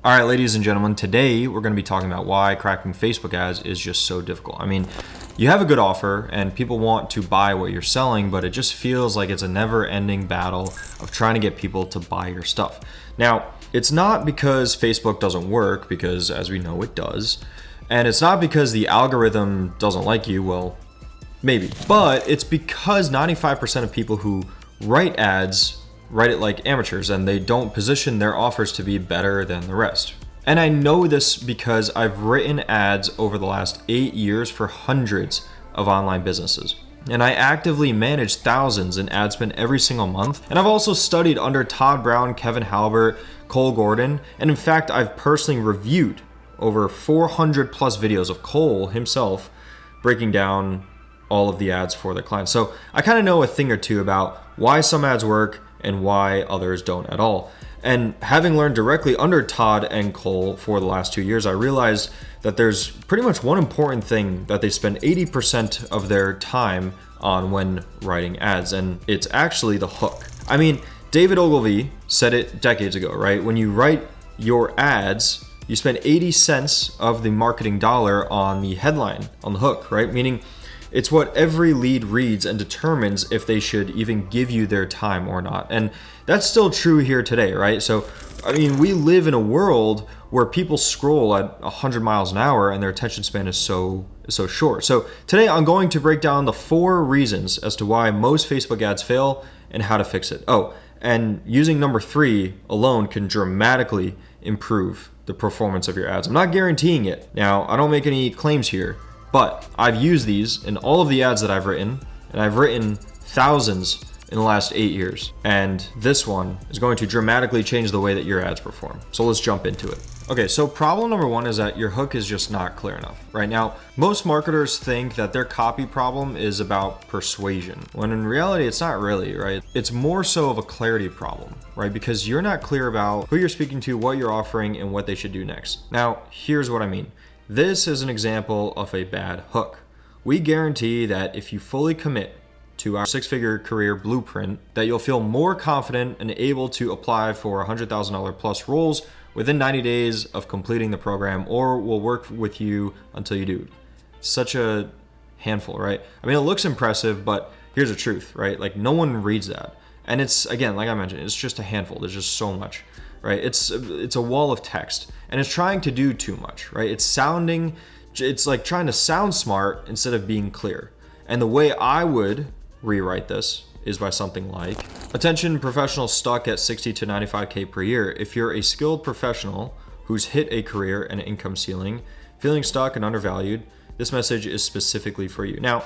All right, ladies and gentlemen, today we're going to be talking about why cracking Facebook ads is just so difficult. I mean, you have a good offer and people want to buy what you're selling, but it just feels like it's a never-ending battle of trying to get people to buy your stuff. Now, it's not because Facebook doesn't work, because as we know it does, and it's not because the algorithm doesn't like you, well, maybe, but it's because 95% of people who write ads write it like amateurs and they don't position their offers to be better than the rest. And I know this because I've written ads over the last 8 years for hundreds of online businesses. And I actively manage thousands in ad spend every single month. And I've also studied under Todd Brown, Kevin Halbert, Cole Gordon. And in fact, I've personally reviewed over 400 plus videos of Cole himself breaking down all of the ads for their clients. So I kind of know a thing or two about why some ads work and why others don't at all. And having learned directly under Todd and Cole for the last 2 years, I realized that there's pretty much one important thing that they spend 80% of their time on when writing ads, and it's actually the hook. I mean, David Ogilvy said it decades ago, right? When you write your ads, you spend 80 cents of the marketing dollar on the headline, on the hook, right? Meaning it's what every lead reads and determines if they should even give you their time or not. And that's still true here today, right? So, I mean, we live in a world where people scroll at 100 miles an hour and their attention span is so short. So today I'm going to break down the 4 reasons as to why most Facebook ads fail and how to fix it. Oh, and using number 3 alone can dramatically improve the performance of your ads. I'm not guaranteeing it. Now, I don't make any claims here, but I've used these in all of the ads that I've written, and I've written thousands in the last 8 years. And this one is going to dramatically change the way that your ads perform. So let's jump into it. Okay, so problem number 1 is that your hook is just not clear enough. Right now, most marketers think that their copy problem is about persuasion, when in reality, it's not really, right? It's more so of a clarity problem, right? Because you're not clear about who you're speaking to, what you're offering, and what they should do next. Now, here's what I mean. This is an example of a bad hook. We guarantee that if you fully commit to our 6-figure career blueprint, that you'll feel more confident and able to apply for $100,000 plus roles within 90 days of completing the program, or we'll work with you until you do. Such a handful, right? I mean, it looks impressive, but here's the truth, right? Like, no one reads that. And it's, again, like I mentioned, it's just a handful. There's just so much, right? It's a wall of text, and it's trying to do too much, right? It's like trying to sound smart instead of being clear. And the way I would rewrite this is by something like, attention professionals stuck at 60 to 95K per year. If you're a skilled professional who's hit a career and income ceiling, feeling stuck and undervalued, this message is specifically for you. Now,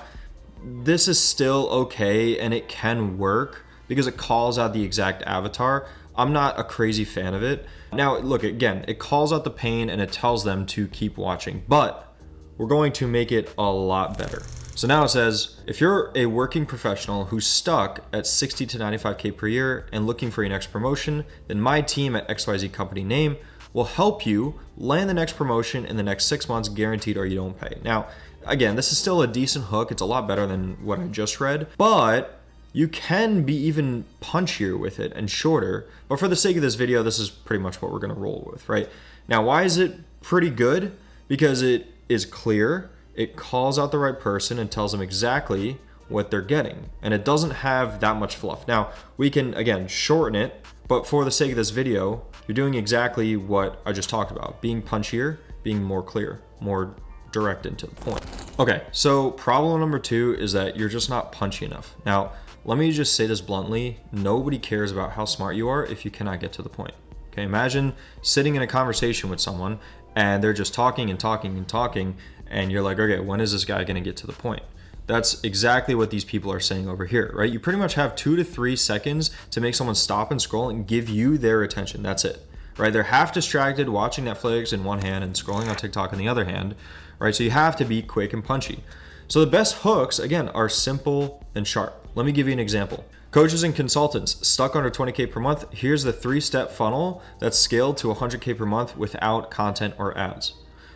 this is still okay and it can work because it calls out the exact avatar. I'm not a crazy fan of it. Now, look, again, it calls out the pain and it tells them to keep watching, but we're going to make it a lot better. So now it says, if you're a working professional who's stuck at 60 to 95K per year and looking for your next promotion, then my team at XYZ company name will help you land the next promotion in the next 6 months, guaranteed, or you don't pay. Now, again, this is still a decent hook. It's a lot better than what I just read, but you can be even punchier with it and shorter. But for the sake of this video, this is pretty much what we're going to roll with, right? Now, why is it pretty good? Because it is clear. It calls out the right person and tells them exactly what they're getting. And it doesn't have that much fluff. Now, we can, again, shorten it. But for the sake of this video, you're doing exactly what I just talked about. Being punchier, being more clear, more direct and to the point. Okay, so problem number 2 is that you're just not punchy enough. Now, let me just say this bluntly. Nobody cares about how smart you are if you cannot get to the point. Okay, imagine sitting in a conversation with someone and they're just talking and talking and talking, and you're like, okay, when is this guy gonna get to the point? That's exactly what these people are saying over here, right? You pretty much have 2 to 3 seconds to make someone stop and scroll and give you their attention. That's it, right? They're half distracted watching Netflix in one hand and scrolling on TikTok in the other hand, right? So you have to be quick and punchy. So the best hooks, again, are simple and sharp. Let me give you an example. Coaches and consultants stuck under 20K per month. Here's the 3-step funnel that's scaled to 100K per month without content or ads.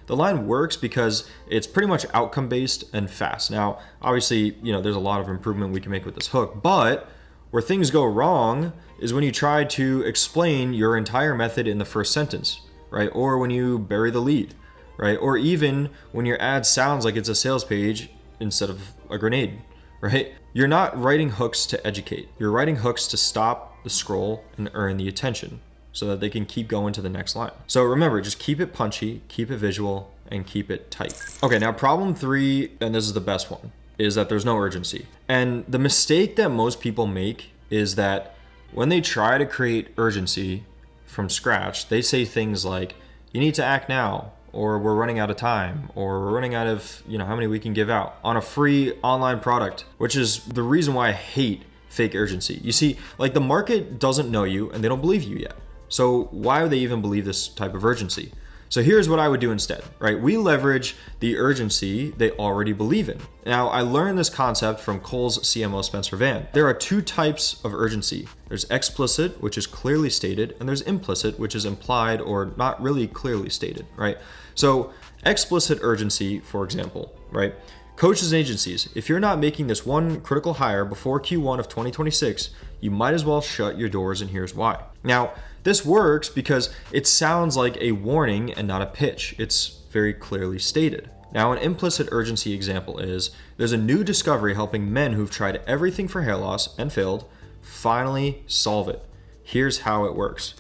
The line works because it's pretty much outcome based and fast. Now, obviously, there's a lot of improvement we can make with this hook, but where things go wrong is when you try to explain your entire method in the first sentence. right? Or when you bury the lead, right? Or even when your ad sounds like it's a sales page instead of a grenade, right? You're not writing hooks to educate. You're writing hooks to stop the scroll and earn the attention so that they can keep going to the next line. So remember, just keep it punchy, keep it visual, and keep it tight. Okay, now problem 3, and this is the best one, is that there's no urgency. And the mistake that most people make is that when they try to create urgency from scratch, they say things like, you need to act now, or we're running out of time, or we're running out of, how many we can give out on a free online product, which is the reason why I hate fake urgency. You see, like, the market doesn't know you and they don't believe you yet. So why would they even believe this type of urgency? So here's what I would do instead, right? We leverage the urgency they already believe in. Now, I learned this concept from Kohl's CMO Spencer Van. There are 2 types of urgency. There's explicit, which is clearly stated, and there's implicit, which is implied or not really clearly stated, right? So explicit urgency, for example, right? Coaches and agencies, if you're not making this one critical hire before Q1 of 2026, you might as well shut your doors, and here's why. Now, this works because it sounds like a warning and not a pitch. It's very clearly stated. Now, an implicit urgency example is, there's a new discovery helping men who've tried everything for hair loss and failed finally solve it. Here's how it works.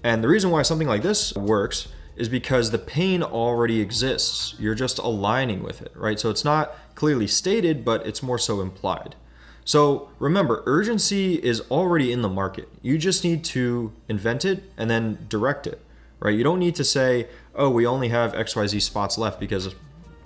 And the reason why something like this works is because the pain already exists. You're just aligning with it, right? So it's not clearly stated, but it's more so implied. So remember, urgency is already in the market. You just need to invent it and then direct it, right? You don't need to say, oh, we only have XYZ spots left, because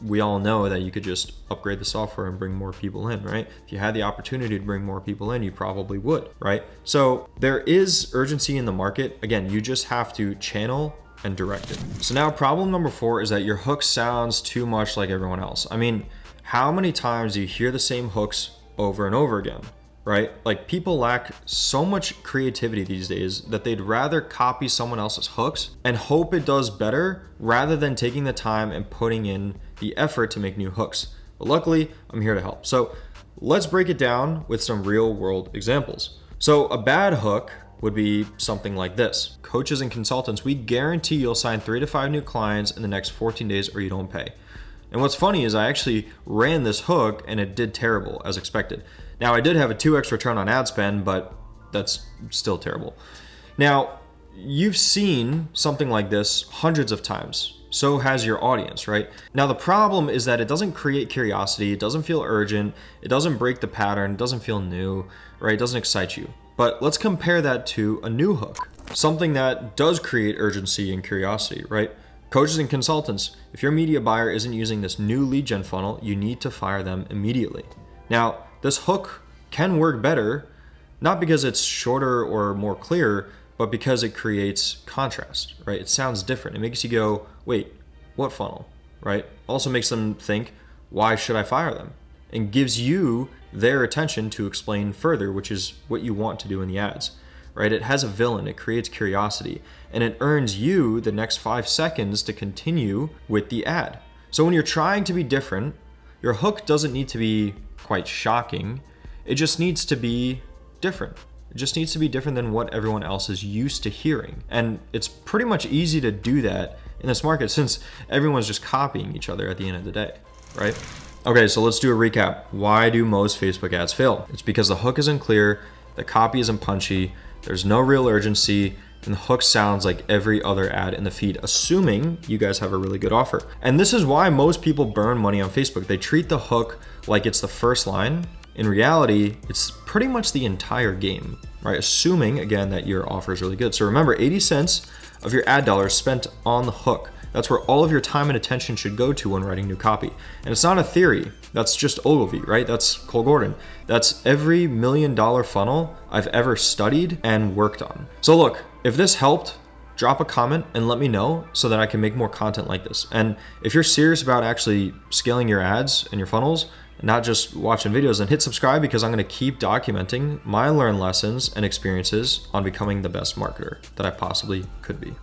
we all know that you could just upgrade the software and bring more people in, right? If you had the opportunity to bring more people in, you probably would, right? So there is urgency in the market. Again, you just have to channel and direct it. So now problem number 4 is that your hook sounds too much like everyone else. I mean, how many times do you hear the same hooks over and over again, right? Like, people lack so much creativity these days that they'd rather copy someone else's hooks and hope it does better rather than taking the time and putting in the effort to make new hooks. But luckily, I'm here to help. So let's break it down with some real world examples. So a bad hook would be something like this. Coaches and consultants, we guarantee you'll sign 3 to 5 new clients in the next 14 days or you don't pay. And what's funny is I actually ran this hook and it did terrible as expected. Now, I did have a 2x return on ad spend, but that's still terrible. Now, you've seen something like this hundreds of times. So has your audience, right? Now, the problem is that it doesn't create curiosity. It doesn't feel urgent. It doesn't break the pattern. It doesn't feel new, right? It doesn't excite you. But let's compare that to a new hook, something that does create urgency and curiosity, right? Coaches and consultants, if your media buyer isn't using this new lead gen funnel, you need to fire them immediately. Now, this hook can work better, not because it's shorter or more clear, but because it creates contrast, right? It sounds different. It makes you go, wait, what funnel, right? Also makes them think, why should I fire them? And gives you their attention to explain further, which is what you want to do in the ads, right? It has a villain, it creates curiosity, and it earns you the next 5 seconds to continue with the ad. So when you're trying to be different, your hook doesn't need to be quite shocking. It just needs to be different. It just needs to be different than what everyone else is used to hearing. And it's pretty much easy to do that in this market since everyone's just copying each other at the end of the day, right? Okay, so let's do a recap. Why do most Facebook ads fail? It's because the hook isn't clear, the copy isn't punchy, there's no real urgency, and the hook sounds like every other ad in the feed, assuming you guys have a really good offer. And this is why most people burn money on Facebook. They treat the hook like it's the first line. In reality, it's pretty much the entire game, right? Assuming, again, that your offer is really good. So remember, 80 cents of your ad dollars spent on the hook. That's where all of your time and attention should go to when writing new copy. And it's not a theory. That's just Ogilvy, right? That's Cole Gordon. That's every $1 million funnel I've ever studied and worked on. So look, if this helped, drop a comment and let me know so that I can make more content like this. And if you're serious about actually scaling your ads and your funnels, and not just watching videos, then hit subscribe because I'm going to keep documenting my learned lessons and experiences on becoming the best marketer that I possibly could be.